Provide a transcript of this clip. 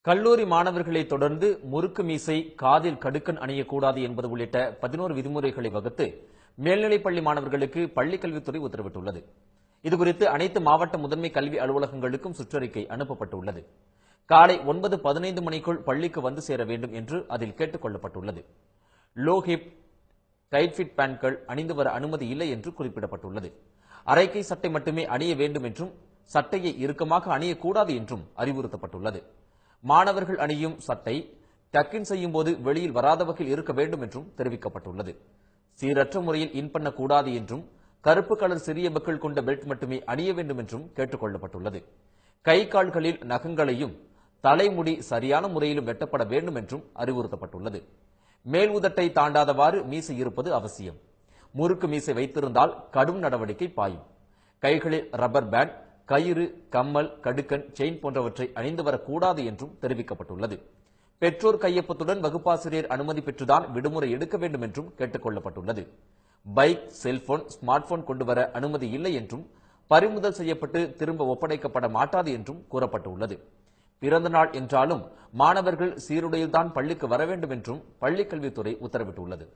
கல்லூரி மாணவர்களை தொடர்ந்து முறுக்கு மீசை, காதில் கடுக்கன் அணியக்கூடாது என்பது உள்ளிட்ட 11 விதிமுறைகளை வகுத்து மேல்நிலைப்பள்ளி மாணவர்களுக்கு பள்ளிக்கல்வித்துறை உத்தரவிட்டுள்ளது. இதுகுறித்து அனைத்து மாவட்ட முதன்மை கல்வி அலுவலகங்களுக்கும் சுற்றறிக்கை அனுப்பப்பட்டுள்ளது. காலை 9:15 மணிக்குள் பள்ளிக்கு வந்து சேர வேண்டும் என்று அதில் கேட்டுக் கொள்ளப்பட்டுள்ளது. லோ ஹிப், டைட் ஃபிட் பேண்ட்கள் அணிந்து வர அனுமதி இல்லை என்று குறிப்பிடப்பட்டுள்ளது. அரைக்கை சட்டை மட்டுமே அணிய வேண்டும் என்றும் சட்டையை இறுக்கமாக அணியக்கூடாது என்றும் அறிவுறுத்தப்பட்டுள்ளது. மாணவர்கள் அணியும் சட்டை டக்கின் செய்யும் போது வெளியில் வராத வகையில் இருக்க வேண்டும் என்றும் தெரிவிக்கப்பட்டுள்ளது. சீரற்ற முறையில் இன் பண்ணக்கூடாது என்றும் கருப்பு கலர் சிறிய பக்கிள் கொண்ட பெல்ட் மட்டுமே அணிய வேண்டும் என்றும் கேட்டுக் கொள்ளப்பட்டுள்ளது. கை கால்களில் நகங்களையும் தலைமுடி சரியான முறையிலும் வெட்டப்பட வேண்டும் என்றும் அறிவுறுத்தப்பட்டுள்ளது. மேல் உதட்டை தாண்டாதவாறு மீசை இருப்பது அவசியம். முறுக்கு மீசை வைத்திருந்தால் கடும் நடவடிக்கை பாயும். கைகளில் ரப்பர் பேண்ட், கயிறு, கம்மல், கடுக்கன், செயின் போன்றவற்றை அணிந்து வரக்கூடாது என்றும் தெரிவிக்கப்பட்டுள்ளது. பெற்றோர் கையொப்பத்துடன் வகுப்பாசிரியர் அனுமதி பெற்றுதான் விடுமுறை எடுக்க வேண்டும் என்றும் கேட்டுக் கொள்ளப்பட்டுள்ளது. பைக், செல்போன், ஸ்மார்ட் போன் கொண்டுவர அனுமதி இல்லை என்றும் பறிமுதல் செய்யப்பட்டு திரும்ப ஒப்படைக்கப்பட மாட்டாது என்றும் கூறப்பட்டுள்ளது. பிறந்த நாள் என்றாலும் மாணவர்கள் சீருடையில்தான் பள்ளிக்கு வர வேண்டும் என்றும் பள்ளிக்கல்வித்துறை உத்தரவிட்டுள்ளது.